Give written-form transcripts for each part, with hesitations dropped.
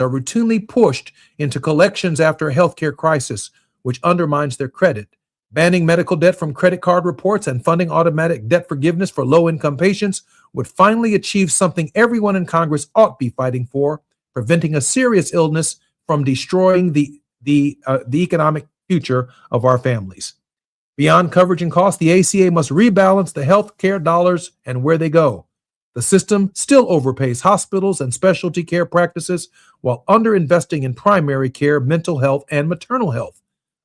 are routinely pushed into collections after a healthcare crisis, which undermines their credit. Banning medical debt from credit card reports and funding automatic debt forgiveness for low-income patients would finally achieve something everyone in Congress ought to be fighting for, preventing a serious illness from destroying the economic future of our families. Beyond coverage and cost, the ACA must rebalance the health care dollars and where they go. The system still overpays hospitals and specialty care practices while underinvesting in primary care, mental health, and maternal health.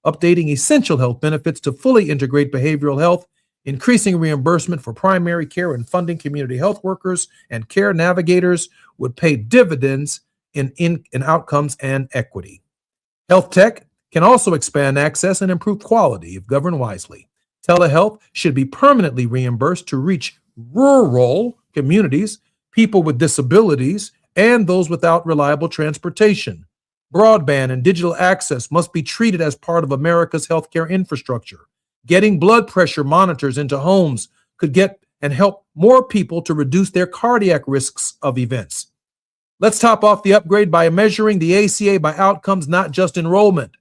Updating essential health benefits to fully integrate behavioral health, increasing reimbursement for primary care, and funding community health workers and care navigators would pay dividends in outcomes and equity. Health tech can also expand access and improve quality if governed wisely. Telehealth should be permanently reimbursed to reach rural communities, people with disabilities, and those without reliable transportation. Broadband and digital access must be treated as part of America's healthcare infrastructure. Getting blood pressure monitors into homes could get and help more people to reduce their cardiac risks of events. Let's top off the upgrade by measuring the ACA by outcomes, not just enrollment.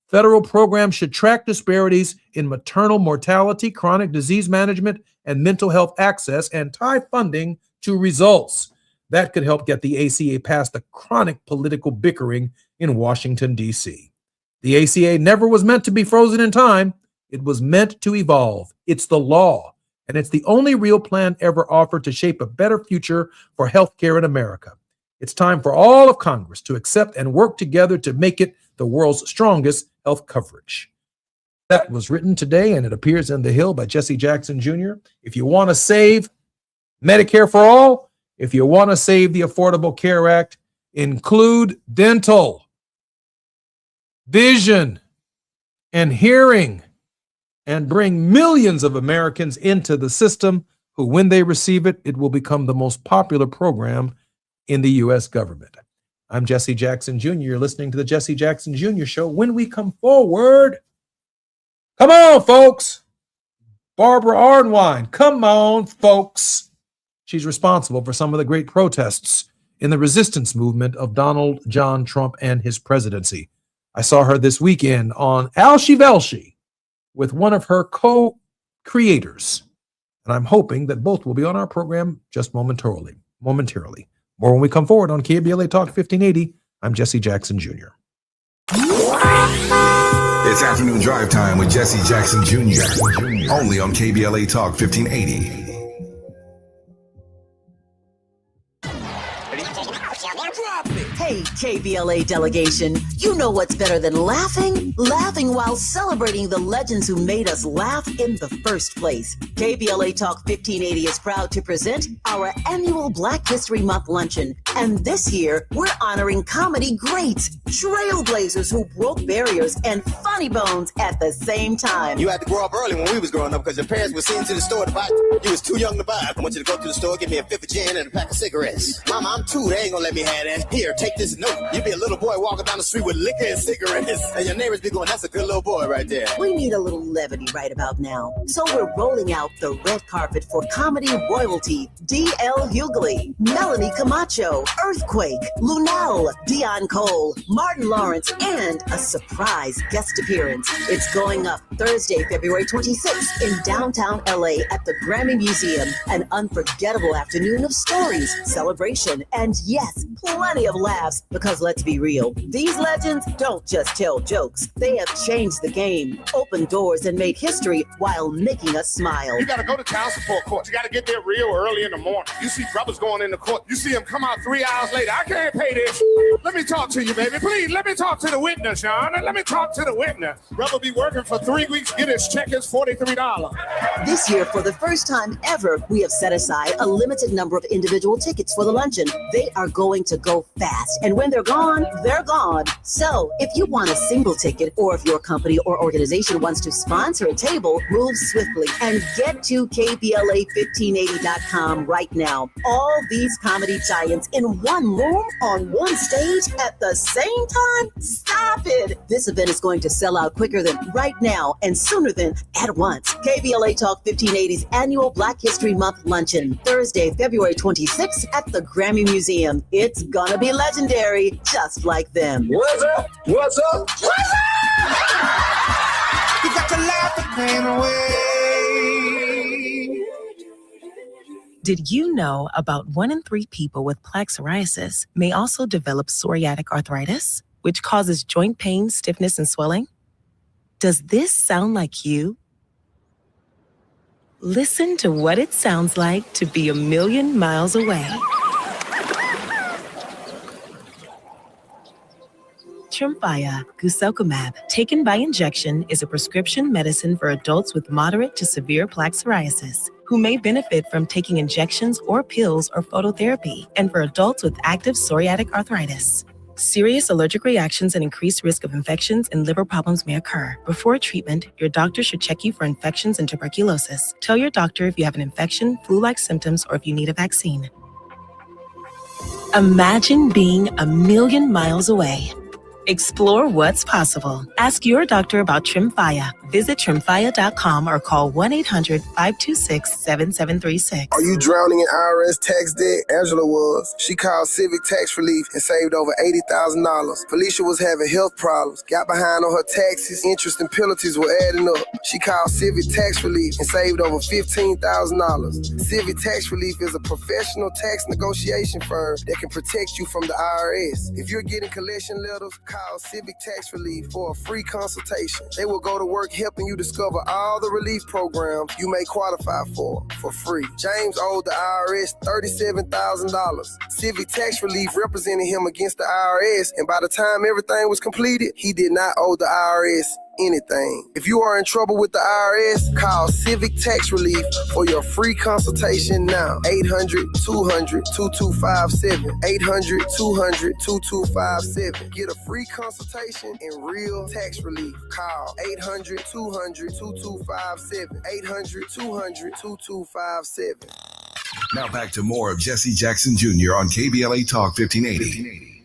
Federal programs should track disparities in maternal mortality, chronic disease management, and mental health access, and tie funding to results. That could help get the ACA past the chronic political bickering in Washington, D.C. The ACA never was meant to be frozen in time. It was meant to evolve. It's the law, and it's the only real plan ever offered to shape a better future for healthcare in America. It's time for all of Congress to accept and work together to make it the world's strongest health coverage. That was written today, and it appears in The Hill by Jesse Jackson Jr. If you want to save Medicare for all, if you want to save the Affordable Care Act, include dental, vision, and hearing, and bring millions of Americans into the system who, when they receive it, it will become the most popular program in the U.S. government. I'm Jesse Jackson Jr. You're listening to the Jesse Jackson Jr. Show. When we come forward, come on, folks. Barbara Arnwine, come on, folks. She's responsible for some of the great protests in the resistance movement of Donald John Trump and his presidency. I saw her this weekend on Alshi Velshi with one of her co-creators, and I'm hoping that both will be on our program just momentarily. More when we come forward on KBLA Talk 1580. I'm Jesse Jackson Jr. It's afternoon drive time with Jesse Jackson Jr. Only on KBLA Talk 1580. Hey, KBLA delegation, you know what's better than laughing? Laughing while celebrating the legends who made us laugh in the first place. KBLA Talk 1580 is proud to present our annual Black History Month luncheon. And this year, we're honoring comedy greats, trailblazers who broke barriers, and funny bones at the same time. You had to grow up early when we was growing up because your parents were sent to the store to buy. You was too young to buy. I want you to go to the store, give me a fifth of gin and a pack of cigarettes. Mama, I'm two. They ain't gonna let me have that. Here, take this note. You be a little boy walking down the street with liquor and cigarettes, and your neighbors be going, that's a good little boy right there. We need a little levity right about now. So we're rolling out the red carpet for comedy royalty. D.L. Hughley, Melanie Camacho, Earthquake, Lunel, Dion Cole, Martin Lawrence, and a surprise guest appearance. It's going up Thursday, February 26th in downtown LA at the Grammy Museum. An unforgettable afternoon of stories, celebration, and yes, plenty of laughs. Because let's be real, these legends don't just tell jokes. They have changed the game, opened doors, and made history while making us smile. You gotta go to child support court. You gotta get there real early in the morning. You see brothers going in the court. You see them come out 3 hours later. I can't pay this. Let me talk to you, baby. Please, let me talk to the witness, Sean. Let me talk to the witness. Brother be working for 3 weeks, get his check is $43. This year, for the first time ever, we have set aside a limited number of individual tickets for the luncheon. They are going to go fast, and when they're gone, they're gone. So if you want a single ticket, or if your company or organization wants to sponsor a table, move swiftly and get to KBLA1580.com right now. All these comedy giants in one room on one stage. eat at the same time? Stop it. This event is going to sell out quicker than right now and sooner than at once. KBLA Talk 1580's annual Black History Month luncheon, Thursday, February 26th at the Grammy Museum. It's gonna be legendary, just like them. What's up? What's up? What's up? You got to laugh the pain away. Did you know about 1 in 3 people with plaque psoriasis may also develop psoriatic arthritis, which causes joint pain, stiffness, and swelling? Does this sound like you? Listen to what it sounds like to be a million miles away. Tremfya guselkumab, taken by injection, is a prescription medicine for adults with moderate to severe plaque psoriasis who may benefit from taking injections or pills or phototherapy, and for adults with active psoriatic arthritis. Serious allergic reactions and increased risk of infections and liver problems may occur. Before treatment, your doctor should check you for infections and tuberculosis. Tell your doctor if you have an infection, flu-like symptoms, or if you need a vaccine. Imagine being a million miles away. Explore what's possible. Ask your doctor about Tremfya. Visit Tremfya.com or call 1-800-526-7736. Are you drowning in IRS tax debt? Angela was. She called Civic Tax Relief and saved over $80,000. Felicia was having health problems, got behind on her taxes, interest and penalties were adding up. She called Civic Tax Relief and saved over $15,000. Civic Tax Relief is a professional tax negotiation firm that can protect you from the IRS. If you're getting collection letters, call Civic Tax Relief for a free consultation. They will go to work helping you discover all the relief programs you may qualify for free. James owed the IRS $37,000. Civic Tax Relief represented him against the IRS, and by the time everything was completed, he did not owe the IRS anything. If you are in trouble with the IRS, call Civic Tax Relief for your free consultation now. 800-200-2257. 800-200-2257. Get a free consultation and real tax relief. Call 800-200-2257. 800-200-2257. Now back to more of Jesse Jackson Jr. on KBLA Talk 1580.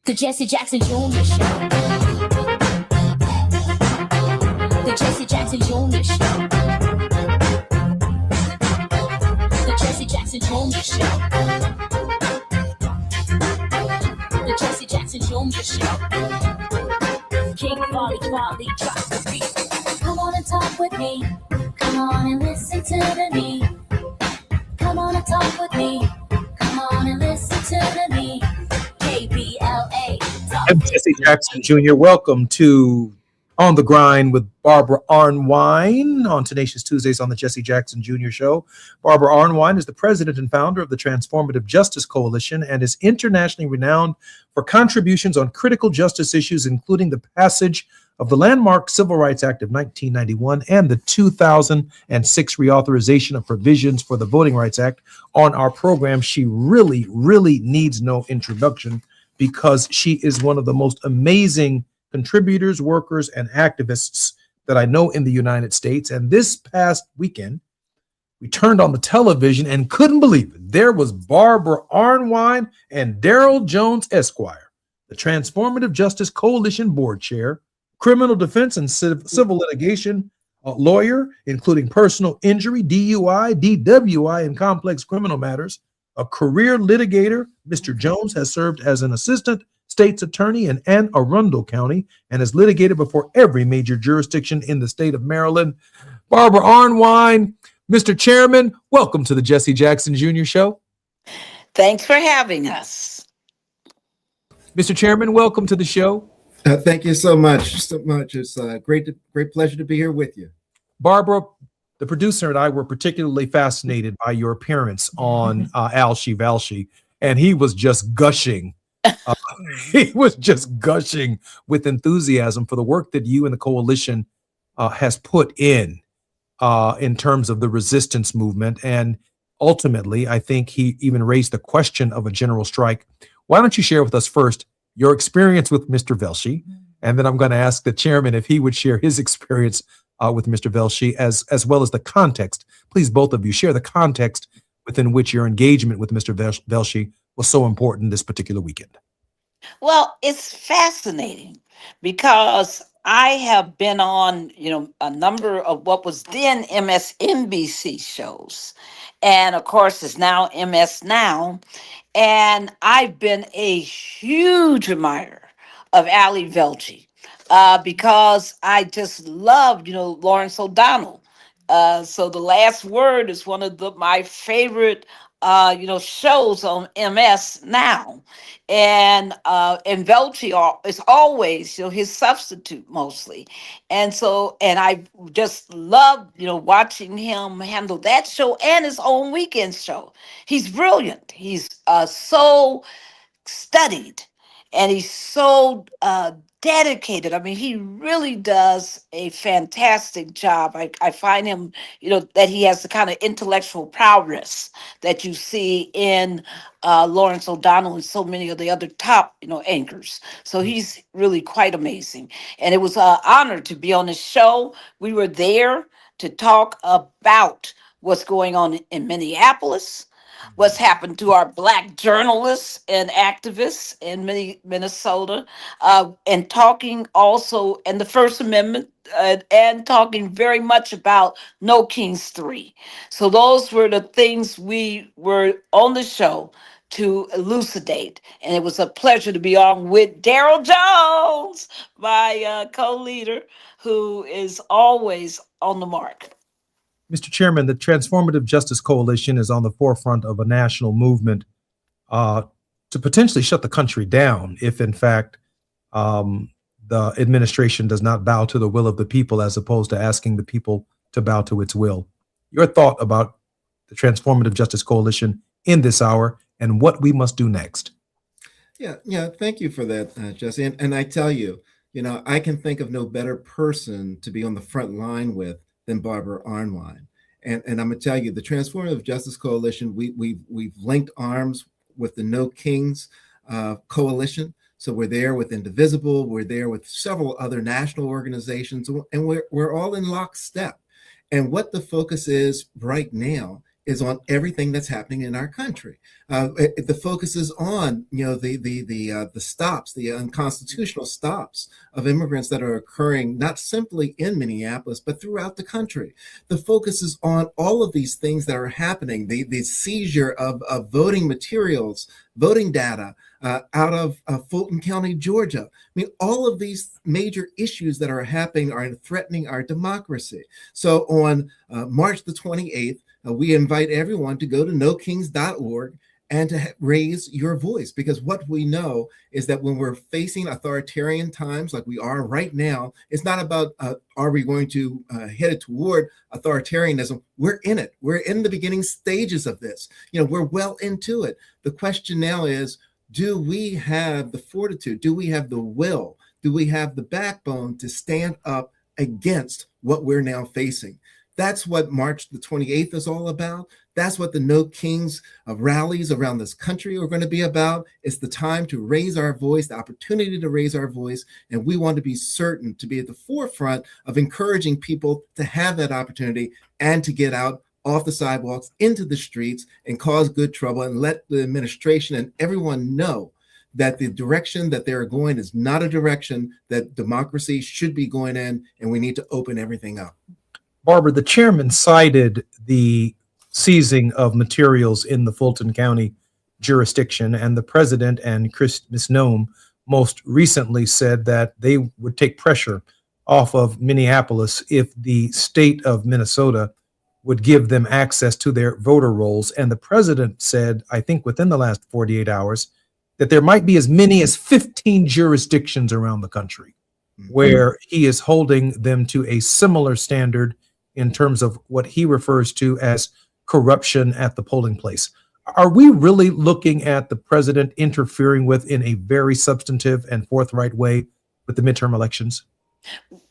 The Jesse Jackson Jr. Show. The Jesse Jackson Jr. Show. The Jesse Jackson Jr. Show. The Jesse Jackson Jr. Show. King Volley, drop the beat. Come on and talk with me. Come on and listen to the me. Come on and talk with me. Come on and listen to the me. KBLA. I'm Jesse Jackson Jr. Welcome to On the Grind with Barbara Arnwine on Tenacious Tuesdays on the Jesse Jackson Jr. Show. Barbara Arnwine is the president and founder of the Transformative Justice Coalition and is internationally renowned for contributions on critical justice issues, including the passage of the landmark Civil Rights Act of 1991 and the 2006 reauthorization of provisions for the Voting Rights Act. On our program, she really needs no introduction because she is one of the most amazing contributors, workers, and activists that I know in the United States. And this past weekend, we turned on the television and couldn't believe it. There was Barbara Arnwine and Daryl Jones, Esquire, the Transformative Justice Coalition board chair, criminal defense and civil litigation lawyer, including personal injury, DUI, DWI, and complex criminal matters, a career litigator. Mr. Jones has served as an assistant state's attorney in Anne Arundel County and has litigated before every major jurisdiction in the state of Maryland. Barbara Arnwine, Mr. Chairman, welcome to the Jesse Jackson Jr. Show. Thanks for having us. Mr. Chairman, welcome to the show. Thank you so much. It's a great pleasure to be here with you. Barbara, the producer and I were particularly fascinated by your appearance on Alshi Valshi, and he was just gushing. He was just gushing with enthusiasm for the work that you and the coalition has put in terms of the resistance movement. And ultimately, I think he even raised the question of a general strike. Why don't you share with us first your experience with Mr. Velshi? And then I'm going to ask the chairman if he would share his experience with Mr. Velshi as well as the context. Please, both of you, share the context within which your engagement with Mr. Velshi was so important this particular weekend. Well, it's fascinating because I have been on, a number of what was then MSNBC shows. And of course, it's now MS Now. And I've been a huge admirer of Ali Velji because I just love, Lawrence O'Donnell. So the last word is one of my favorite, shows on MS Now, and Velchi is always, his substitute mostly, and I just love, watching him handle that show and his own weekend show. He's brilliant. He's so studied, and he's so dedicated. I mean, he really does a fantastic job. I find him, that he has the kind of intellectual prowess that you see in Lawrence O'Donnell and so many of the other top, anchors. So he's really quite amazing. And it was an honor to be on the show. We were there to talk about what's going on in Minneapolis, what's happened to our black journalists and activists in Minnesota, and talking also and the First Amendment, and talking very much about No Kings 3. So those were the things we were on the show to elucidate. And it was a pleasure to be on with Daryl Jones, my co-leader, who is always on the mark. Mr. Chairman, the Transformative Justice Coalition is on the forefront of a national movement uh, to potentially shut the country down if, in fact, the administration does not bow to the will of the people as opposed to asking the people to bow to its will. Your thought about the Transformative Justice Coalition in this hour and what we must do next. Yeah. Thank you for that, Jesse. And I tell you, I can think of no better person to be on the front line with than Barbara Arnwine. And I'm gonna tell you, the Transformative Justice Coalition, we've linked arms with the No Kings Coalition. So we're there with Indivisible, we're there with several other national organizations, and we're all in lockstep. And what the focus is right now is on everything that's happening in our country. The focus is on, the stops, the unconstitutional stops of immigrants that are occurring not simply in Minneapolis but throughout the country. The focus is on all of these things that are happening. The seizure of voting materials, voting data out of Fulton County, Georgia. I mean, all of these major issues that are happening are threatening our democracy. So on March the 28th, we invite everyone to go to nokings.org and to raise your voice, because what we know is that when we're facing authoritarian times like we are right now, it's not about are we going to head toward authoritarianism. We're in it. We're in the beginning stages of this. We're well into it. The question now is, do we have the fortitude? Do we have the will? Do we have the backbone to stand up against what we're now facing? That's what March the 28th is all about. That's what the No Kings rallies around this country are going to be about. It's the time to raise our voice, the opportunity to raise our voice. And we want to be certain to be at the forefront of encouraging people to have that opportunity and to get out off the sidewalks into the streets and cause good trouble and let the administration and everyone know that the direction that they're going is not a direction that democracy should be going in, and we need to open everything up. Barbara, the chairman cited the seizing of materials in the Fulton County jurisdiction, and the president and Ms. Nome most recently said that they would take pressure off of Minneapolis if the state of Minnesota would give them access to their voter rolls. And the president said, I think within the last 48 hours, that there might be as many as 15 jurisdictions around the country where he is holding them to a similar standard in terms of what he refers to as corruption at the polling place. Are we really looking at the president interfering with in a very substantive and forthright way with the midterm elections?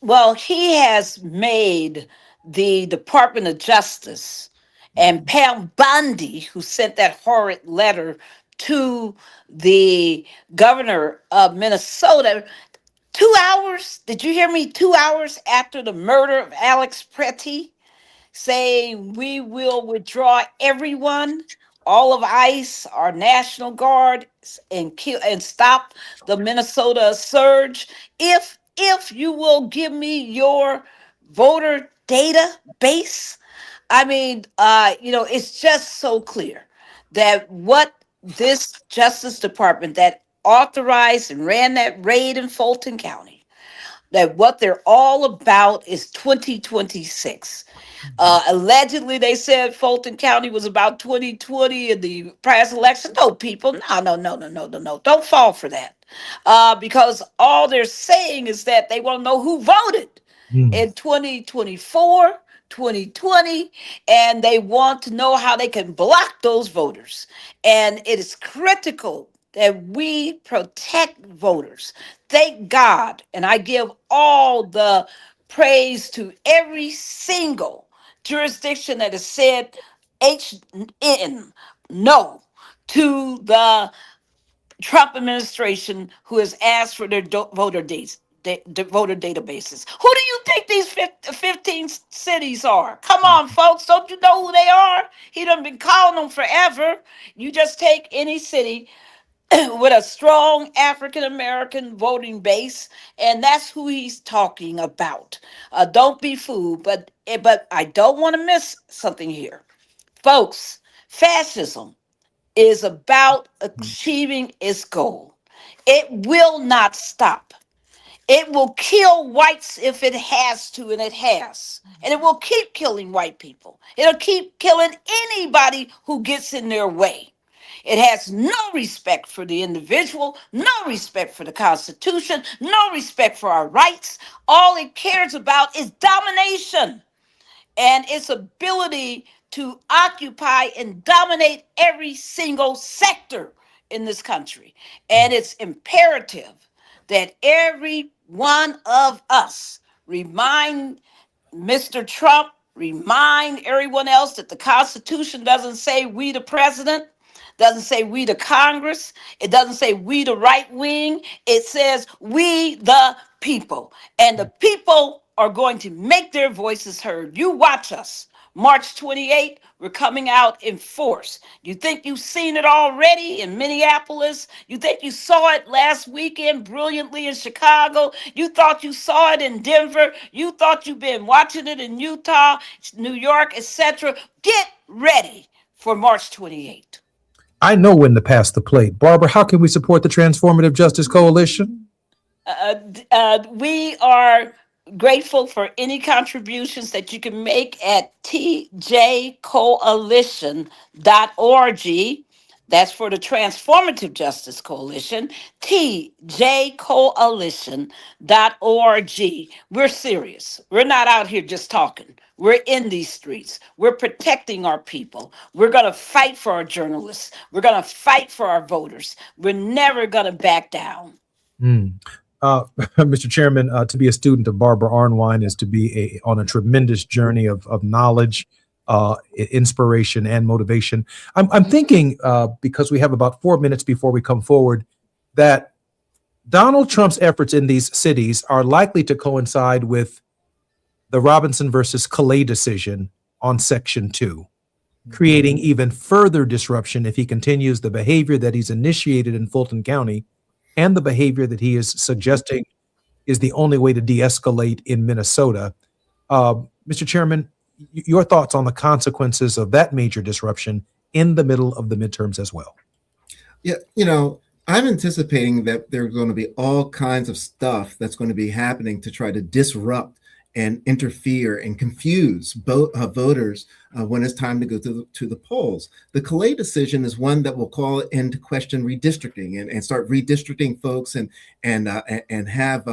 Well, he has made the Department of Justice and Pam Bondi, who sent that horrid letter to the governor of Minnesota, 2 hours, did you hear me? 2 hours after the murder of Alex Pretty, saying we will withdraw everyone all of ICE, our National Guard, and kill and stop the Minnesota surge. If you will give me your voter database, I mean, it's just so clear that what this Justice Department that authorized and ran that raid in Fulton County, that what they're all about is 2026. Allegedly, they said Fulton County was about 2020 in the past election. No, people, no. Don't fall for that. Because all they're saying is that they want to know who voted Mm. in 2024, 2020, and they want to know how they can block those voters. And it is critical that we protect voters. Thank God, and I give all the praise to every single jurisdiction that has said HN no to the Trump administration who has asked for their voter dates. Voter databases. Who do you think these 15 cities are? Come on, folks. Don't you know who they are? He done been calling them forever. You just take any city with a strong African American voting base, and that's who he's talking about. Don't be fooled, but I don't want to miss something here, folks. Fascism is about achieving its goal. It will not stop. It will kill whites if it has to, and it has. And it will keep killing white people. It'll keep killing anybody who gets in their way. It has no respect for the individual, no respect for the Constitution, no respect for our rights. All it cares about is domination and its ability to occupy and dominate every single sector in this country. And it's imperative that every one of us remind Mr. Trump, remind everyone else that the Constitution doesn't say we the president, doesn't say we the Congress, it doesn't say we the right wing, it says we the people. And the people are going to make their voices heard. You watch us. March 28th, we're coming out in force. You think you've seen it already in Minneapolis? You think you saw it last weekend brilliantly in Chicago? You thought you saw it in Denver? You thought you've been watching it in Utah, New York, etc. Get ready for March 28th. I know when to pass the plate. Barbara, how can we support the Transformative Justice Coalition? We are grateful for any contributions that you can make at tjcoalition.org. That's for the Transformative Justice Coalition, tjcoalition.org. We're serious. We're not out here just talking. We're in these streets. We're protecting our people. We're going to fight for our journalists. We're going to fight for our voters. We're never going to back down. Mr. Chairman, to be a student of Barbara Arnwine is to be on a tremendous journey of knowledge, inspiration, and motivation. I'm thinking, because we have about 4 minutes before we come forward, that Donald Trump's efforts in these cities are likely to coincide with the Robinson versus KBLA decision on Section 2, creating even further disruption if he continues the behavior that he's initiated in Fulton County and the behavior that he is suggesting is the only way to de-escalate in Minnesota. Mr. Chairman, your thoughts on the consequences of that major disruption in the middle of the midterms as well? Yeah, I'm anticipating that there are going to be all kinds of stuff that's going to be happening to try to disrupt and interfere and confuse voters when it's time to go to the polls. The KBLA decision is one that will call into question redistricting and start redistricting folks and have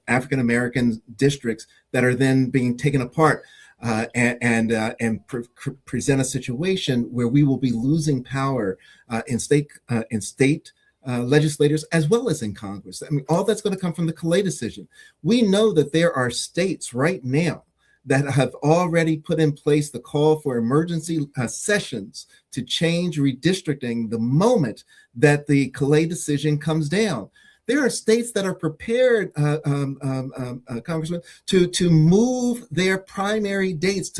African American districts that are then being taken apart and present a situation where we will be losing power in state legislators as well as in Congress. I mean, all that's going to come from the KBLA decision. We know that there are states right now that have already put in place the call for emergency sessions to change redistricting the moment that the KBLA decision comes down. There are states that are prepared, Congressman, to move their primary dates,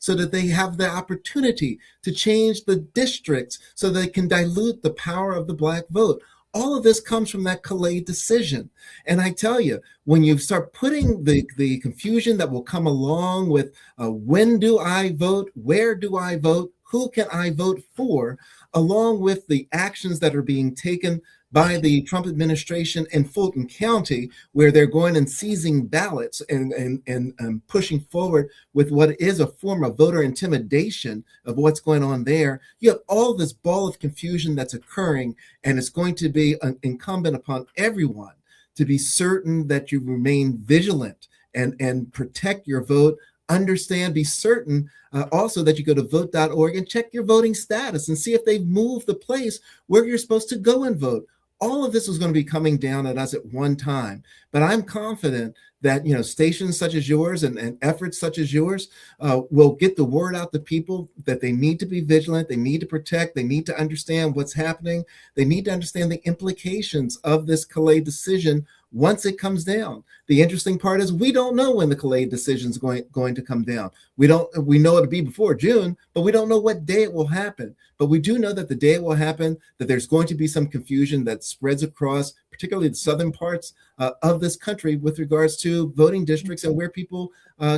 so that they have the opportunity to change the districts so they can dilute the power of the Black vote. All of this comes from that KBLA decision. And I tell you, when you start putting the confusion that will come along with when do I vote, where do I vote, who can I vote for, along with the actions that are being taken by the Trump administration in Fulton County, where they're going and seizing ballots and pushing forward with what is a form of voter intimidation of what's going on there. You have all this ball of confusion that's occurring, and it's going to be incumbent upon everyone to be certain that you remain vigilant and protect your vote. Understand, be certain also that you go to vote.org and check your voting status and see if they've moved the place where you're supposed to go and vote. All of this is going to be coming down at us at one time. But I'm confident that stations such as yours and efforts such as yours will get the word out to people that they need to be vigilant, they need to protect, they need to understand what's happening, they need to understand the implications of this KBLA decision once it comes down. The interesting part is we don't know when the KBLA decision is going to come down. We know it'll be before June, but we don't know what day it will happen. But we do know that the day it will happen, that there's going to be some confusion that spreads across, particularly the southern parts of this country, with regards to voting districts and where people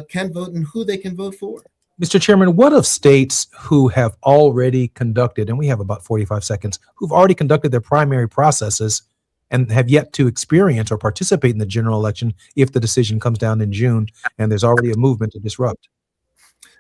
can vote and who they can vote for. Mr. Chairman, what of states who have already conducted, and we have about 45 seconds, who've already conducted their primary processes and have yet to experience or participate in the general election if the decision comes down in June and there's already a movement to disrupt?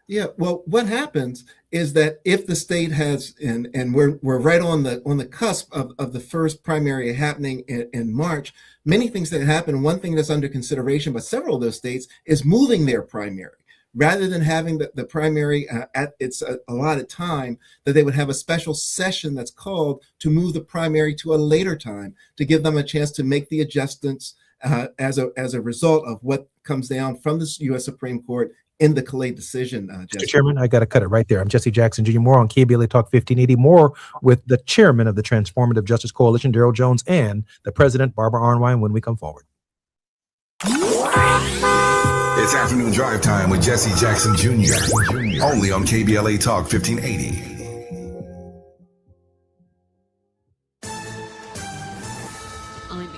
Yeah, well, what happens is that if the state has, and we're right on the cusp of the first primary happening in March, many things that happen. One thing that's under consideration by several of those states is moving their primary. Rather than having the primary at its allotted time, that they would have a special session that's called to move the primary to a later time to give them a chance to make the adjustments as a result of what comes down from the U.S. Supreme Court in the KBLA decision. Mr. Chairman, I got to cut it right there. I'm Jesse Jackson Jr. More on KBLA Talk 1580. More with the chairman of the Transformative Justice Coalition, Darrell Jones, and the president, Barbara Arnwine, when we come forward. It's afternoon drive time with Jesse Jackson Jr. Only on KBLA Talk 1580.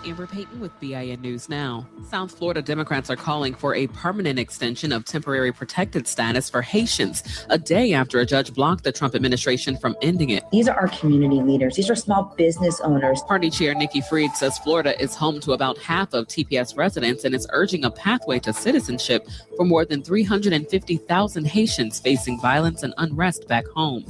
Amber Payton with BIN News Now. South Florida Democrats are calling for a permanent extension of temporary protected status for Haitians, a day after a judge blocked the Trump administration from ending it. These are our community leaders. These are small business owners. Party Chair Nikki Fried says Florida is home to about half of TPS residents and is urging a pathway to citizenship for more than 350,000 Haitians facing violence and unrest back home.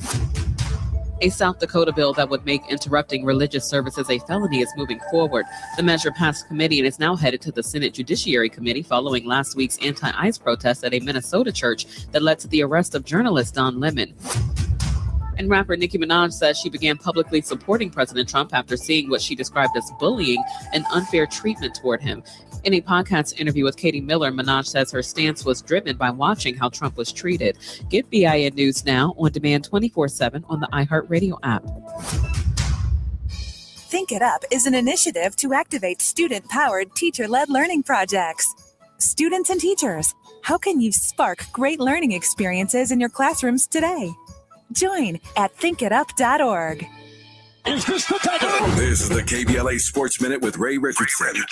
A South Dakota bill that would make interrupting religious services a felony is moving forward. The measure passed committee and is now headed to the Senate Judiciary Committee following last week's anti-ICE protest at a Minnesota church that led to the arrest of journalist Don Lemon. And rapper Nicki Minaj says she began publicly supporting President Trump after seeing what she described as bullying and unfair treatment toward him. In a podcast interview with Katie Miller, Minaj says her stance was driven by watching how Trump was treated. Get BIN News Now on demand 24/7 on the iHeartRadio app. Think It Up is an initiative to activate student-powered, teacher-led learning projects. Students and teachers, how can you spark great learning experiences in your classrooms today? Join at thinkitup.org. Is this the This is the KBLA Sports Minute with Ray Richardson.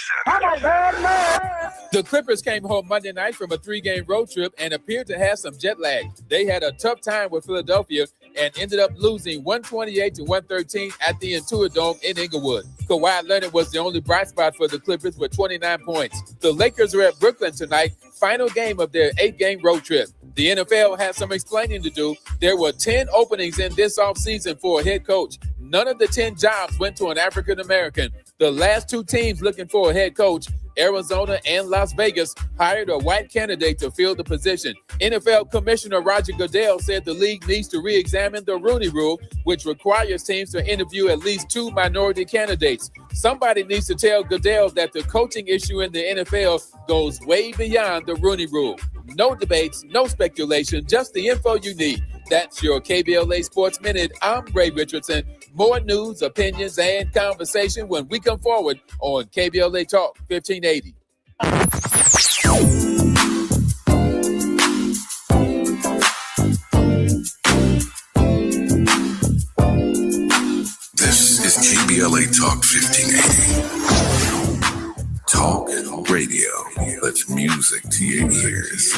The Clippers came home Monday night from a 3-game road trip and appeared to have some jet lag. They had a tough time with Philadelphia and ended up losing 128-113 at the Intuit Dome in Inglewood. Kawhi Leonard was the only bright spot for the Clippers with 29 points. The Lakers are at Brooklyn tonight, final game of their 8-game road trip. The NFL has some explaining to do. There were 10 openings in this offseason for a head coach. None of the 10 jobs went to an African-American. The last 2 teams looking for a head coach, Arizona and Las Vegas, hired a white candidate to fill the position. NFL Commissioner Roger Goodell said the league needs to re-examine the Rooney Rule, which requires teams to interview at least 2 minority candidates. Somebody needs to tell Goodell that the coaching issue in the NFL goes way beyond the Rooney Rule. No debates, no speculation, just the info you need. That's your KBLA Sports Minute. I'm Ray Richardson. More news, opinions, and conversation when we come forward on KBLA Talk 1580. This is KBLA Talk 1580. Talk radio. That's music to your ears.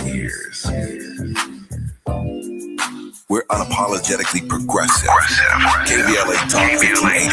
We're unapologetically progressive. KBLA Talk 1580.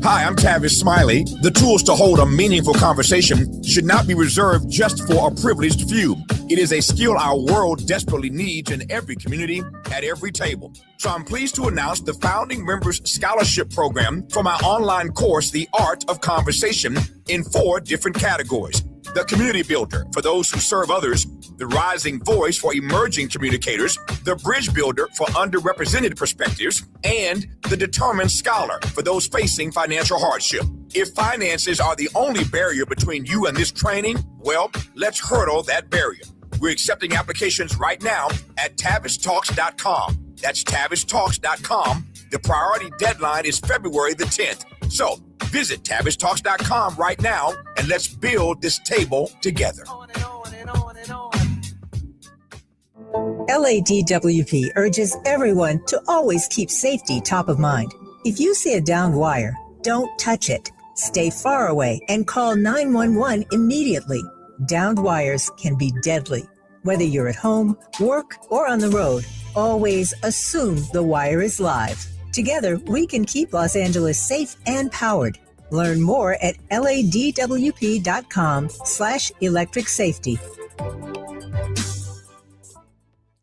Hi, I'm Tavis Smiley. The tools to hold a meaningful conversation should not be reserved just for a privileged few. It is a skill our world desperately needs in every community, at every table. So I'm pleased to announce the Founding Members Scholarship Program for my online course, The Art of Conversation, in 4 different categories. The Community Builder, for those who serve others, the Rising Voice for emerging communicators, the Bridge Builder for underrepresented perspectives, and the Determined Scholar for those facing financial hardship. If finances are the only barrier between you and this training, well, let's hurdle that barrier. We're accepting applications right now at TavisTalks.com. That's TavisTalks.com. The priority deadline is February the 10th. So visit TavisTalks.com right now and let's build this table together. LADWP urges everyone to always keep safety top of mind. If you see a downed wire, don't touch it. Stay far away and call 911 immediately. Downed wires can be deadly. Whether you're at home, work, or on the road, always assume the wire is live. Together, we can keep Los Angeles safe and powered. Learn more at ladwp.com/electric safety.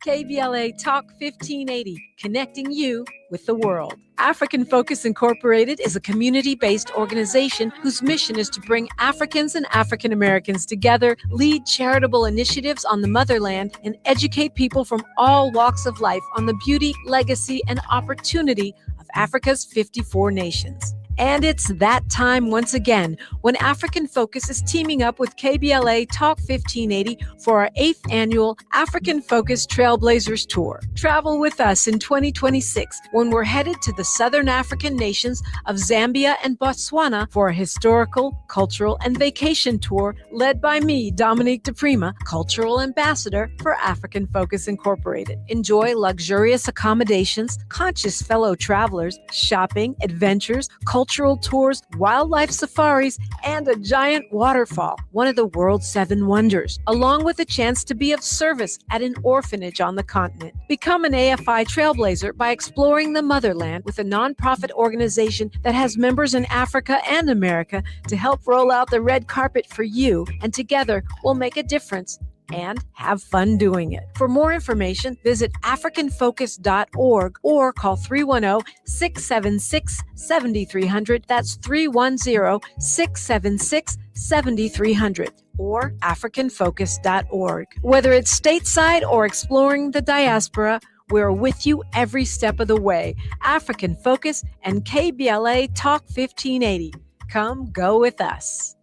KBLA Talk 1580, connecting you with the world. African Focus Incorporated is a community-based organization whose mission is to bring Africans and African Americans together, lead charitable initiatives on the motherland, and educate people from all walks of life on the beauty, legacy, and opportunity of Africa's 54 nations. And it's that time once again when African Focus is teaming up with KBLA Talk 1580 for our 8th annual African Focus Trailblazers Tour. Travel with us in 2026 when we're headed to the Southern African nations of Zambia and Botswana for a historical, cultural, and vacation tour led by me, Dominique DePrima, Cultural Ambassador for African Focus Incorporated. Enjoy luxurious accommodations, conscious fellow travelers, shopping, adventures, cultural tours, wildlife safaris, and a giant waterfall, one of the world's 7 wonders, along with a chance to be of service at an orphanage on the continent. Become an AFI trailblazer by exploring the motherland with a nonprofit organization that has members in Africa and America to help roll out the red carpet for you, and together we'll make a difference and have fun doing it. For more information, visit africanfocus.org or call 310-676-7300. That's 310-676-7300 or africanfocus.org. Whether it's stateside or exploring the diaspora, we're with you every step of the way. African Focus and KBLA Talk 1580. Come go with us.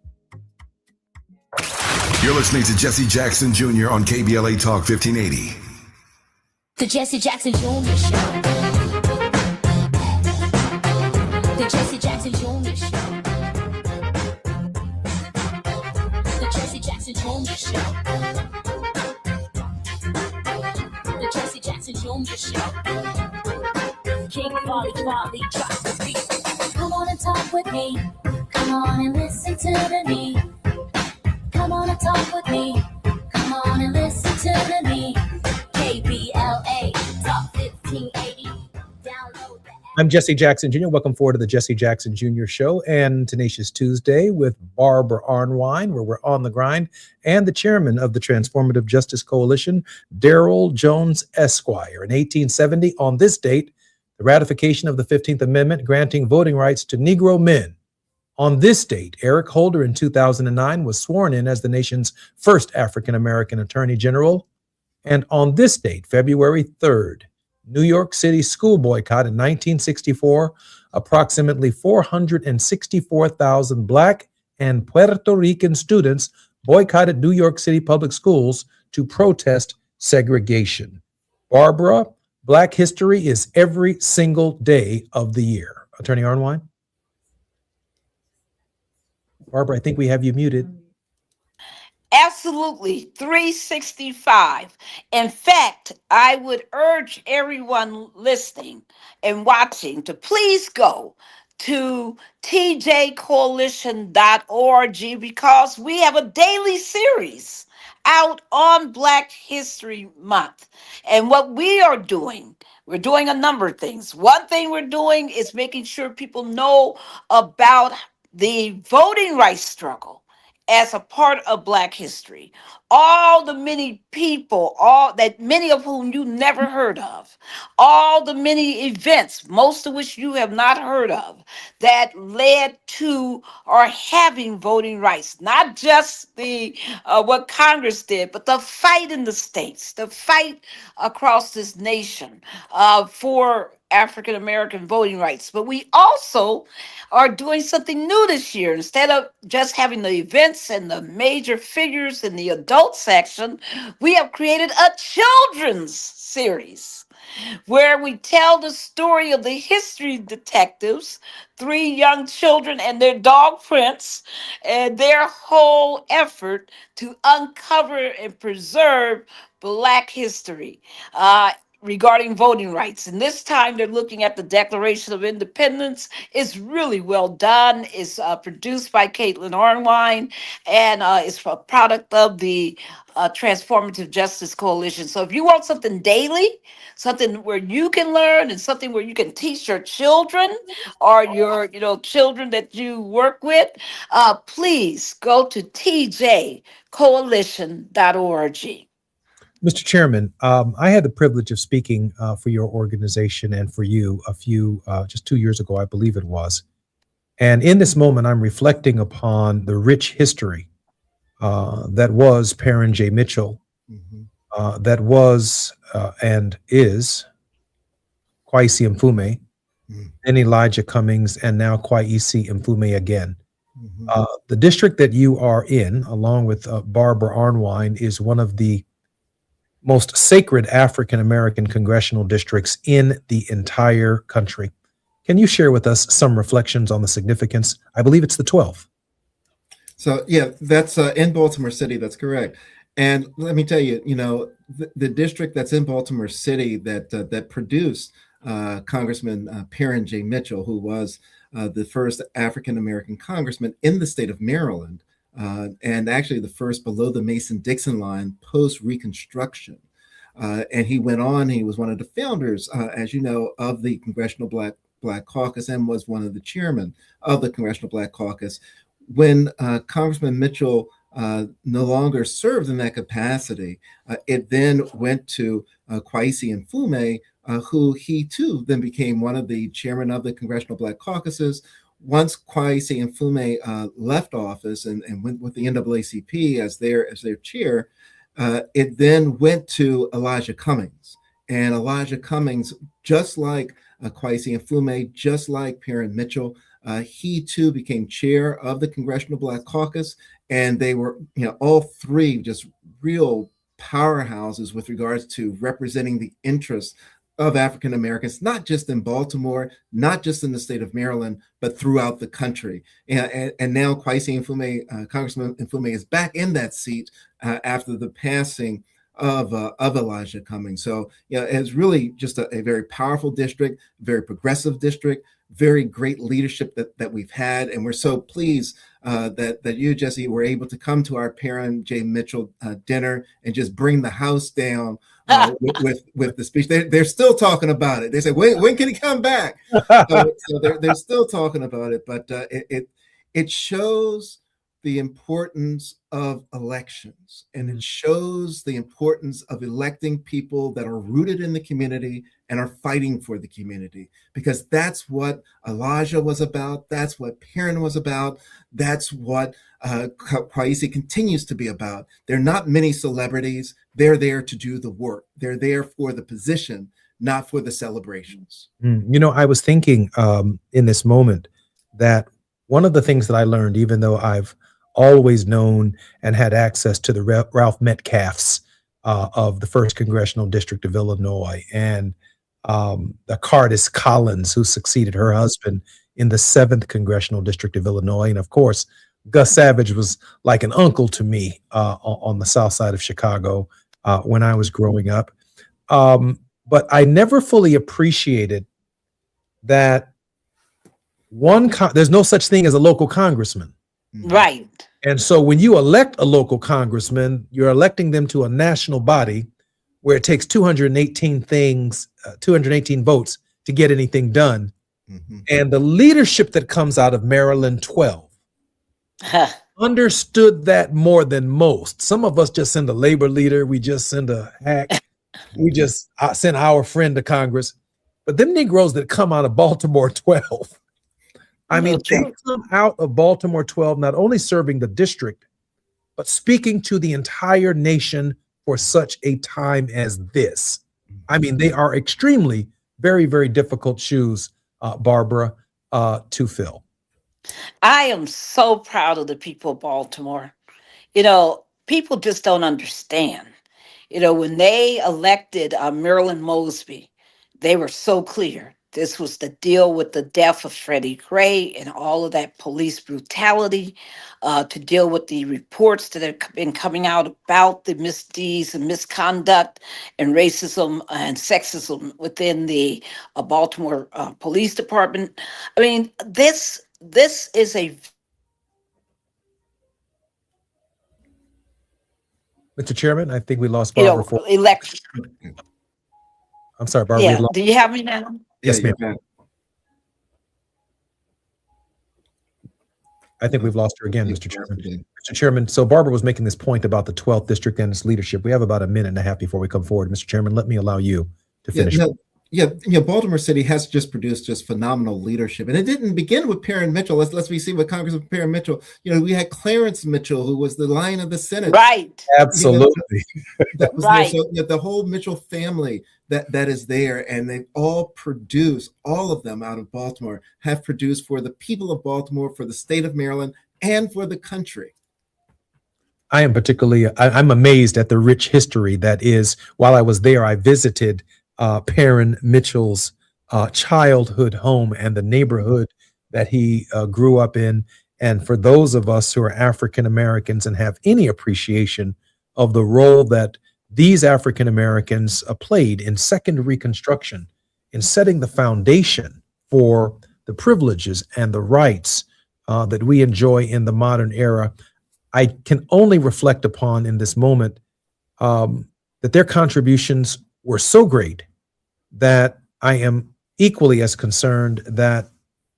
You're listening to Jesse Jackson Jr. on KBLA Talk 1580. The Jesse Jackson Jr. Show. The Jesse Jackson Jr. Show. The Jesse Jackson Jr. Show. The Jesse Jackson Jr. Show. King Volley, drop the beat. Come on and talk with me. Come on and listen to the me. Come on and talk with me. Come on and listen to me. KBLA Talk 1580. Download the app. I'm Jesse Jackson Jr. Welcome forward to the Jesse Jackson Jr. Show and Tenacious Tuesday with Barbara Arnwine, where we're on the grind, and the chairman of the Transformative Justice Coalition, Darrell Jones Esquire. In 1870, on this date, the ratification of the 15th Amendment granting voting rights to Negro men. On this date, Eric Holder in 2009 was sworn in as the nation's first African-American Attorney General. And on this date, February 3rd, New York City school boycott in 1964, approximately 464,000 Black and Puerto Rican students boycotted New York City public schools to protest segregation. Barbara, Black history is every single day of the year. Attorney Arnwine? Barbara, I think we have you muted. Absolutely, 365. In fact, I would urge everyone listening and watching to please go to tjcoalition.org because we have a daily series out on Black History Month. And what we are doing, we're doing a number of things. One thing we're doing is making sure people know about the voting rights struggle as a part of Black history. All the many people, all that many of whom you never heard of, all the many events, most of which you have not heard of, that led to or having voting rights. Not just the what Congress did, but the fight in the states, the fight across this nation for African American voting rights. But we also are doing something new this year. Instead of just having the events and the major figures in the adult section, we have created a children's series where we tell the story of the history detectives, three young children and their dog Prince, and their whole effort to uncover and preserve Black history. Regarding voting rights. And this time they're looking at the Declaration of Independence. It's really well done. It's produced by Caitlin Ornwine and it's a product of the Transformative Justice Coalition. So if you want something daily, something where you can learn and something where you can teach your children or your children that you work with, please go to tjcoalition.org. Mr. Chairman, I had the privilege of speaking for your organization and for you just 2 years ago, I believe it was. And in this moment, I'm reflecting upon the rich history that was Perrin J. Mitchell, that was and is Kwesi Mfume, and Elijah Cummings, and now Kwesi Mfume again. The district that you are in, along with Barbara Arnwine, is one of the most sacred African American congressional districts in the entire country. Can you share with us some reflections on the significance? I believe it's the 12th. So yeah, that's in Baltimore City. That's correct. And let me tell you, the district that's in Baltimore City that produced Congressman Perrin J. Mitchell, who was the first African American congressman in the state of Maryland, and actually the first below the Mason-Dixon line post-Reconstruction. And he went on, he was one of the founders, as you know, of the Congressional Black Caucus and was one of the chairmen of the Congressional Black Caucus. When Congressman Mitchell no longer served in that capacity, it then went to Kwesi Mfume, who he too then became one of the chairmen of the Congressional Black Caucuses. Once Kwesi Mfume left office and went with the NAACP as their chair, it then went to Elijah Cummings. And Elijah Cummings, just like Kwesi Mfume, just like Perrin Mitchell, he too became chair of the Congressional Black Caucus. And they were, all three just real powerhouses with regards to representing the interests of African Americans, not just in Baltimore, not just in the state of Maryland, but throughout the country. And now Kwesi Mfume, Congressman Mfume, is back in that seat after the passing of Elijah Cummings. So it's really just a very powerful district, very progressive district, very great leadership that we've had, and we're so pleased that you, Jesse, were able to come to our Perrin J. Mitchell dinner and just bring the house down with the speech. They're still talking about it. They say, when can he come back? So they're still talking about it, but it shows the importance of elections, and it shows the importance of electing people that are rooted in the community and are fighting for the community, because that's what Elijah was about. That's what Perrin was about. That's what Kwesi continues to be about. They're not many celebrities. They're there to do the work. They're there for the position, not for the celebrations. I was thinking in this moment that one of the things that I learned, even though I've always known and had access to the Ralph Metcalfs of the 1st Congressional District of Illinois, and the Cardis Collins, who succeeded her husband in the 7th Congressional District of Illinois. And of course, Gus Savage was like an uncle to me on the south side of Chicago when I was growing up. But I never fully appreciated that there's no such thing as a local congressman. Right. And so when you elect a local congressman, you're electing them to a national body where it takes 218 votes to get anything done. And the leadership that comes out of Maryland 12 understood that more than most. Some of us just send a labor leader. We just send a hack. We just send our friend to Congress. But them Negroes that come out of Baltimore 12, I mean, they come out of Baltimore 12, not only serving the district, but speaking to the entire nation for such a time as this. I mean, they are extremely, very, very difficult shoes, Barbara, to fill. I am so proud of the people of Baltimore. People just don't understand. When they elected Marilyn Mosby, they were so clear. This was the deal with the death of Freddie Gray and all of that police brutality, to deal with the reports that have been coming out about the misdeeds and misconduct and racism and sexism within the Baltimore Police Department. I mean, this is a... Mr. Chairman, I think we lost Barbara for election. I'm sorry, Barbara. Yeah. Do you have me now? Yes, ma'am. I think we've lost her again, Mr. Chairman. Mr. Chairman, so Barbara was making this point about the 12th district and its leadership. We have about a minute and a half before we come forward. Mr. Chairman, let me allow you to finish. Baltimore City has just produced just phenomenal leadership, and it didn't begin with Perrin Mitchell. Let's see what Congressman Perrin Mitchell. We had Clarence Mitchell, who was the Lion of the Senate. Right. Absolutely. That was right. There. So the whole Mitchell family that is there, and they've all produced, all of them out of Baltimore have produced for the people of Baltimore, for the state of Maryland, and for the country. I am I'm amazed at the rich history that is. While I was there, I visited Perrin Mitchell's childhood home and the neighborhood that he grew up in. And for those of us who are African Americans and have any appreciation of the role that these African Americans played in Second Reconstruction, in setting the foundation for the privileges and the rights that we enjoy in the modern era, I can only reflect upon in this moment that their contributions were so great that I am equally as concerned that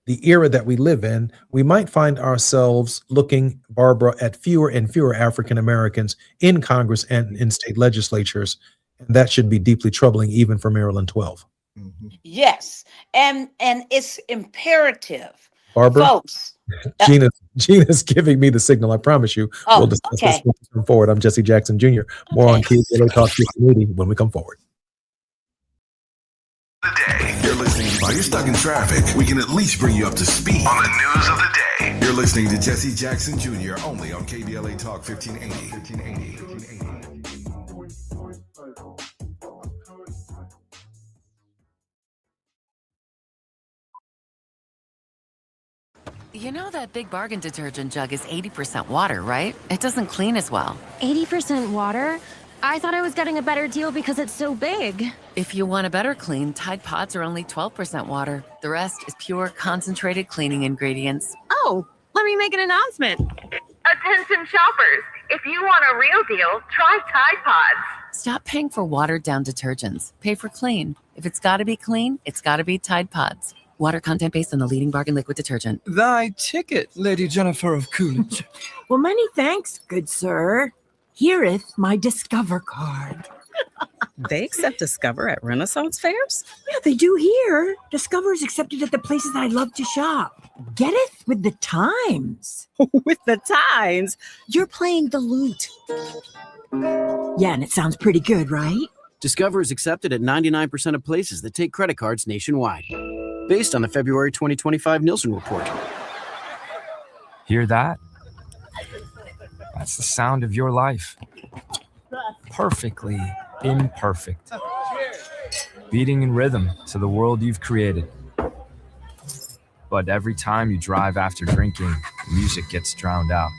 the era that we live in, we might find ourselves looking, Barbara, at fewer and fewer African Americans in Congress and in state legislatures. And that should be deeply troubling even for Maryland 12. Yes. And it's imperative, Barbara, folks. Gina's giving me the signal. I promise you. We'll discuss this when we come forward. I'm Jesse Jackson Jr. More on KBLA Talk 1580 when we come forward. You're listening. While you're stuck in traffic, we can at least bring you up to speed on the news of the day. You're listening to Jesse Jackson Jr. only on KBLA Talk 1580. You know that Big Bargain detergent jug is 80% water, right? It doesn't clean as well. 80% water? I thought I was getting a better deal because it's so big. If you want a better clean, Tide Pods are only 12% water. The rest is pure, concentrated cleaning ingredients. Oh, let me make an announcement. Attention shoppers, if you want a real deal, try Tide Pods. Stop paying for watered-down detergents. Pay for clean. If it's got to be clean, it's got to be Tide Pods. Water content based on the leading bargain liquid detergent. Thy ticket, Lady Jennifer of Coolidge. Well, many thanks, good sir. Hereeth my Discover card. They accept Discover at Renaissance fairs? Yeah, they do here. Discover is accepted at the places I love to shop. Getteth with the times. With the times? You're playing the lute. Yeah, and it sounds pretty good, right? Discover is accepted at 99% of places that take credit cards nationwide. Based on the February 2025 Nielsen report. Hear that? That's the sound of your life. Perfectly imperfect. beating in rhythm to the world you've created. But every time you drive after drinking, music gets drowned out.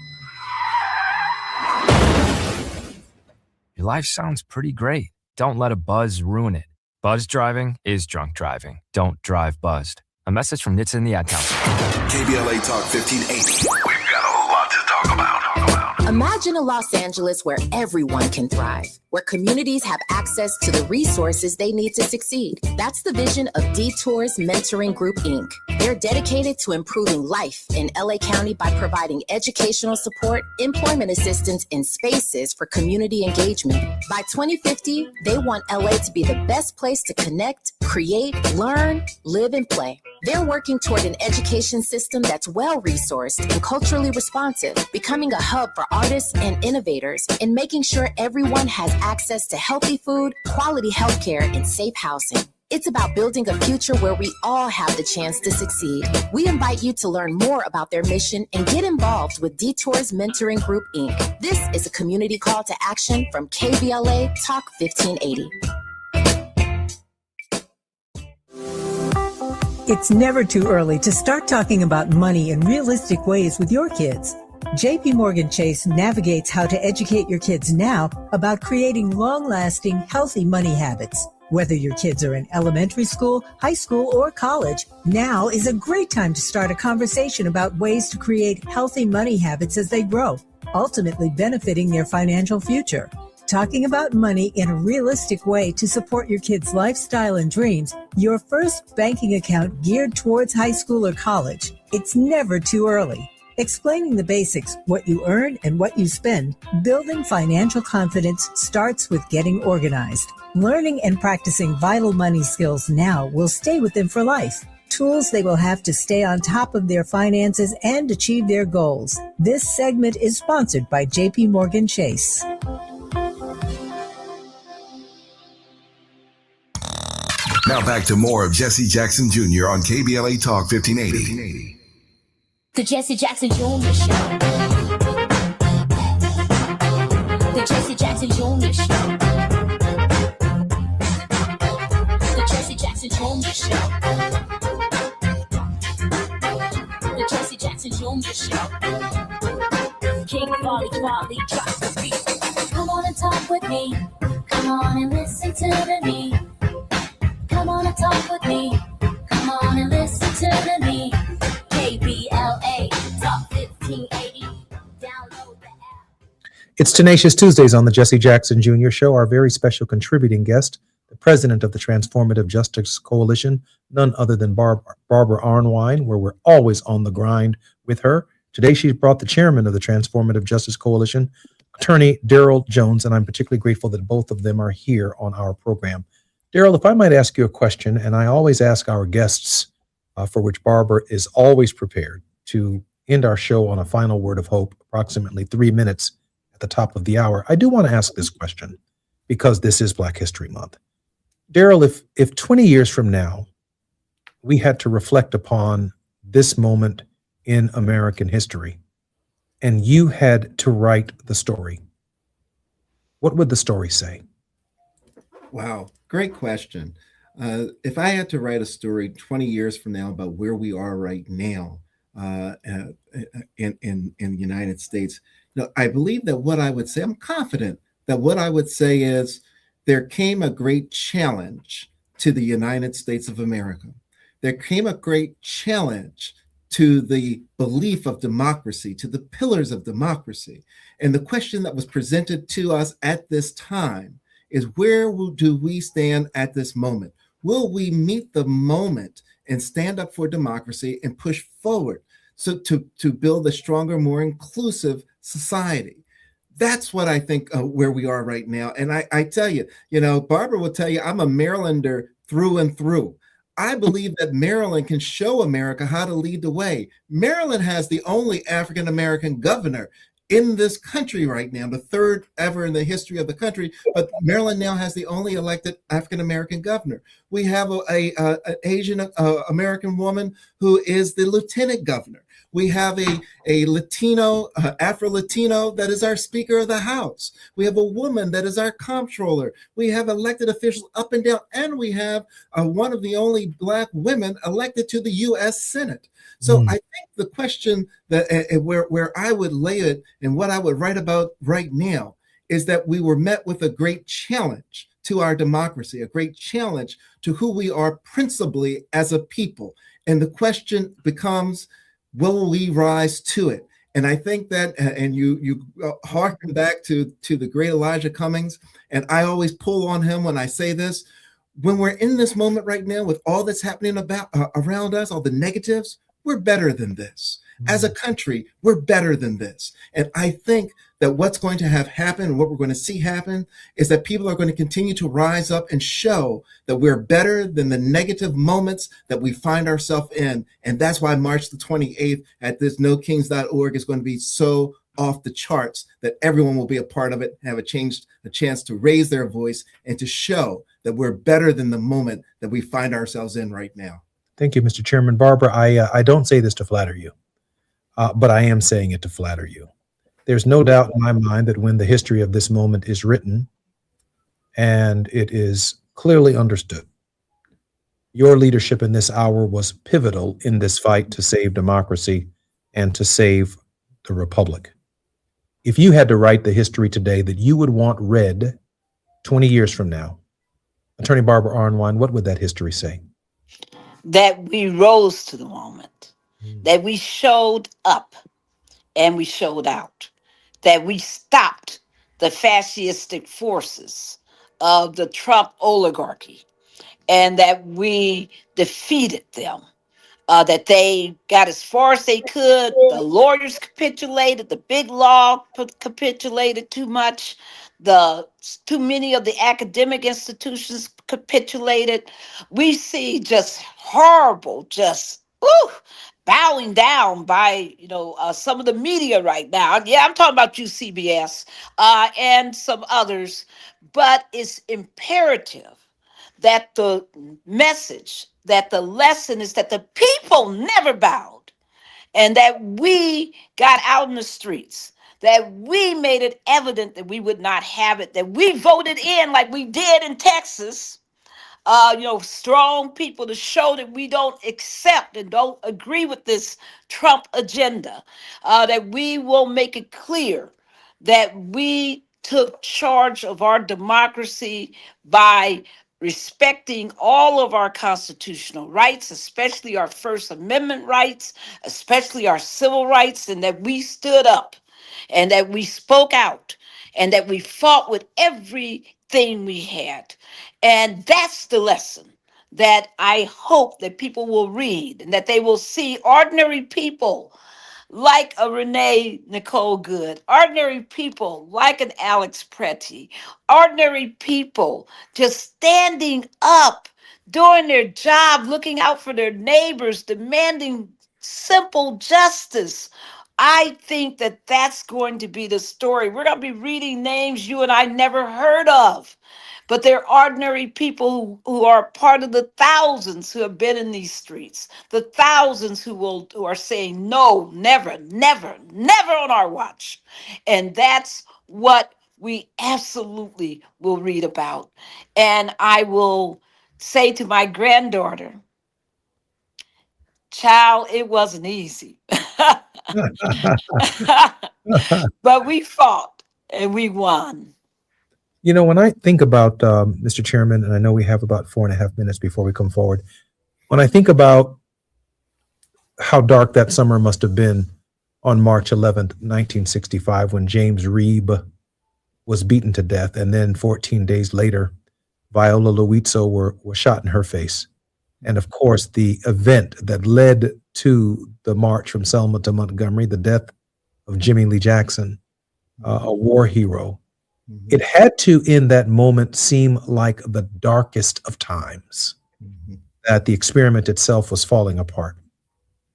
Your life sounds pretty great. Don't let a buzz ruin it. Buzz driving is drunk driving. Don't drive buzzed. A message from Nits in the Ad Council. KBLA Talk 1580. We've got a lot to talk about. Imagine a Los Angeles where everyone can thrive, where communities have access to the resources they need to succeed. That's the vision of Detours Mentoring Group, Inc. They're dedicated to improving life in LA County by providing educational support, employment assistance, and spaces for community engagement. By 2050, they want LA to be the best place to connect, create, learn, live, and play. They're working toward an education system that's well-resourced and culturally responsive, becoming a hub for artists and innovators, and making sure everyone has access to healthy food, quality healthcare, and safe housing. It's about building a future where we all have the chance to succeed. We invite you to learn more about their mission and get involved with Detours Mentoring Group, Inc. This is a community call to action from KBLA Talk 1580. It's never too early to start talking about money in realistic ways with your kids. JP Morgan Chase navigates how to educate your kids now about creating long-lasting, healthy money habits. Whether your kids are in elementary school, high school, or college, now is a great time to start a conversation about ways to create healthy money habits as they grow, ultimately benefiting their financial future. Talking about money in a realistic way to support your kids' lifestyle and dreams, your first banking account geared towards high school or college. It's never too early. Explaining the basics, what you earn and what you spend, building financial confidence starts with getting organized. Learning and practicing vital money skills now will stay with them for life. Tools they will have to stay on top of their finances and achieve their goals. This segment is sponsored by JP Morgan Chase. Now back to more of Jesse Jackson Jr. on KBLA Talk 1580. The Jesse Jackson Jr. Show. The Jesse Jackson Jr. Show. The Jesse Jackson Jr. Show. The Jesse Jackson Jr. Show. King Volley, drop the beat. Come on and talk with me. Come on and listen to me. Come on and talk with me. Come on and listen to me. KBLA Talk 1580. Download the app. It's Tenacious Tuesdays on the Jesse Jackson Jr. Show. Our very special contributing guest, the president of the Transformative Justice Coalition, none other than Barbara Arnwine, where we're always on the grind with her. Today, she's brought the chairman of the Transformative Justice Coalition, attorney Daryl Jones, and I'm particularly grateful that both of them are here on our program. Daryl, if I might ask you a question, and I always ask our guests, for which Barbara is always prepared, to end our show on a final word of hope, approximately 3 minutes at the top of the hour. I do want to ask this question because this is Black History Month. Daryl, if 20 years from now, we had to reflect upon this moment in American history, and you had to write the story, what would the story say? Wow, great question. If I had to write a story 20 years from now about where we are right now in the United States, I believe that what I would say, I'm confident that what I would say is there came a great challenge to the United States of America. There came a great challenge to the belief of democracy, to the pillars of democracy. And the question that was presented to us at this time is, where do we stand at this moment? Will we meet the moment and stand up for democracy and push forward to build a stronger, more inclusive society? That's what I think where we are right now. And I tell you, Barbara will tell you, I'm a Marylander through and through. I believe that Maryland can show America how to lead the way. Maryland has the only African-American governor in this country right now, the third ever in the history of the country, but Maryland now has the only elected African-American governor. We have an Asian American woman who is the lieutenant governor. We have a Latino, Afro-Latino that is our Speaker of the House. We have a woman that is our comptroller. We have elected officials up and down, and we have one of the only Black women elected to the U.S. Senate. So I think the question that where I would lay it and what I would write about right now is that we were met with a great challenge to our democracy, a great challenge to who we are principally as a people. And the question becomes, will we rise to it? And I think that, and you harken back to the great Elijah Cummings, and I always pull on him when I say this, when we're in this moment right now with all that's happening around us, all the negatives, we're better than this. As a country, we're better than this. And I think that what's going to have happen and what we're going to see happen is that people are going to continue to rise up and show that we're better than the negative moments that we find ourselves in. And that's why March the 28th at this nokings.org is going to be so off the charts that everyone will be a part of it, have a chance to raise their voice and to show that we're better than the moment that we find ourselves in right now. Thank you, Mr. Chairman. Barbara, I don't say this to flatter you, but I am saying it to flatter you. There's no doubt in my mind that when the history of this moment is written and it is clearly understood, your leadership in this hour was pivotal in this fight to save democracy and to save the republic. If you had to write the history today that you would want read 20 years from now, Attorney Barbara Arnwine, what would that history say? That we rose to the moment, that we showed up and we showed out, that we stopped the fascistic forces of the Trump oligarchy, and that we defeated them, that they got as far as they could. The lawyers capitulated, the big law capitulated too much, too many of the academic institutions capitulated. We see just horrible, bowing down by some of the media right now. Yeah, I'm talking about you, CBS, and some others. But it's imperative that the message, that the lesson is that the people never bowed, and that we got out in the streets, that we made it evident that we would not have it, that we voted in like we did in Texas, strong people to show that we don't accept and don't agree with this Trump agenda, that we will make it clear that we took charge of our democracy by respecting all of our constitutional rights, especially our First Amendment rights, especially our civil rights, and that we stood up and that we spoke out and that we fought with everything we had. And that's the lesson that I hope that people will read, and that they will see ordinary people like a Renee Nicole Good, ordinary people like an Alex Pretty, ordinary people just standing up, doing their job, looking out for their neighbors, demanding simple justice. I think that that's going to be the story. We're going to be reading names you and I never heard of, but they're ordinary people who are part of the thousands who have been in these streets, the thousands who are saying no, never, never, never on our watch. And that's what we absolutely will read about. And I will say to my granddaughter, child, it wasn't easy. But we fought and we won. When I think about, Mr. Chairman, and I know we have about 4.5 minutes before we come forward, when I think about how dark that summer must have been on March 11th, 1965, when James Reeb was beaten to death, and then 14 days later, Viola Luizzo were shot in her face. And of course, the event that led to the march from Selma to Montgomery, the death of Jimmy Lee Jackson, a war hero, it had to, in that moment, seem like the darkest of times, that the experiment itself was falling apart.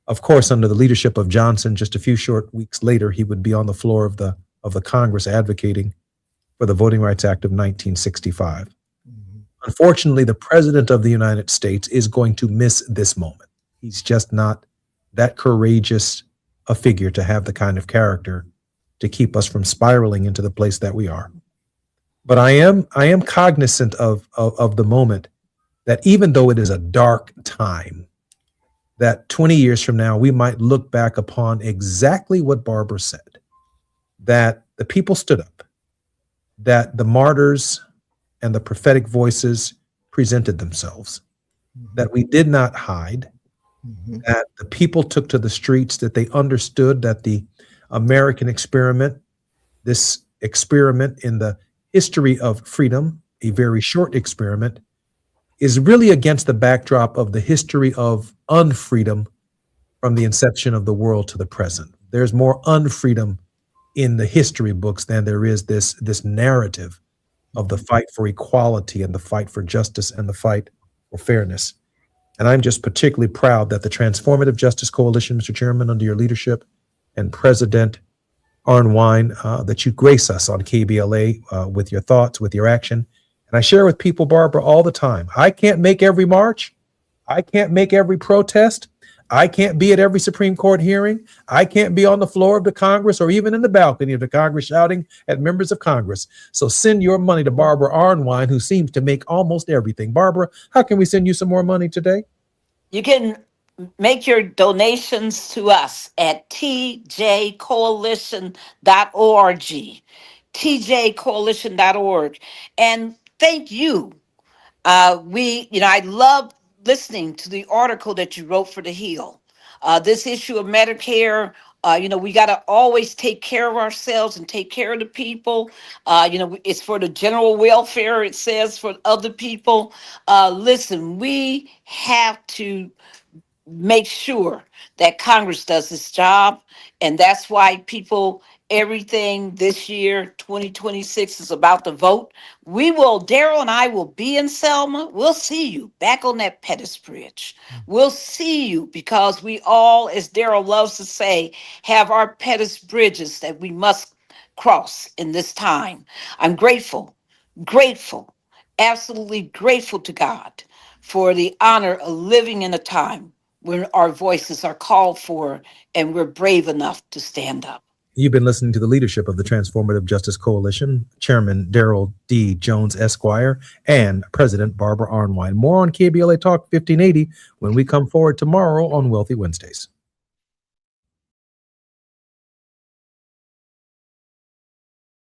Of course, under the leadership of Johnson, just a few short weeks later, he would be on the floor of the Congress advocating for the Voting Rights Act of 1965. Unfortunately, the President of the United States is going to miss this moment. He's just not that courageous a figure to have the kind of character to keep us from spiraling into the place that we are. But I am cognizant of the moment that even though it is a dark time, that 20 years from now, we might look back upon exactly what Barbara said, that the people stood up, that the martyrs and the prophetic voices presented themselves, that we did not hide, that the people took to the streets, that they understood that the American experiment, this experiment in the history of freedom, a very short experiment, is really against the backdrop of the history of unfreedom from the inception of the world to the present. There's more unfreedom in the history books than there is this narrative of the fight for equality and the fight for justice and the fight for fairness. And I'm just particularly proud that the Transformative Justice Coalition, Mr. Chairman, under your leadership, and President Arnwine, that you grace us on KBLA with your thoughts, with your action. And I share with people, Barbara, all the time. I can't make every march. I can't make every protest. I can't be at every Supreme Court hearing. I can't be on the floor of the Congress or even in the balcony of the Congress shouting at members of Congress. So send your money to Barbara Arnwine, who seems to make almost everything. Barbara, how can we send you some more money today? You can make your donations to us at tjcoalition.org, tjcoalition.org. And thank you. I love listening to the article that you wrote for The Hill. This issue of Medicare, we got to always take care of ourselves and take care of the people. It's for the general welfare, it says, for other people. Listen, we have to make sure that Congress does its job. And that's why everything this year, 2026, is about the vote. Daryl and I will be in Selma. We'll see you back on that Pettus Bridge. We'll see you because we all, as Daryl loves to say, have our Pettus Bridges that we must cross in this time. I'm grateful, absolutely grateful to God for the honor of living in a time when our voices are called for and we're brave enough to stand up. You've been listening to the leadership of the Transformative Justice Coalition, Chairman Daryl D. Jones, Esquire, and President Barbara Arnwine. More on KBLA Talk 1580 when we come forward tomorrow on Wealthy Wednesdays.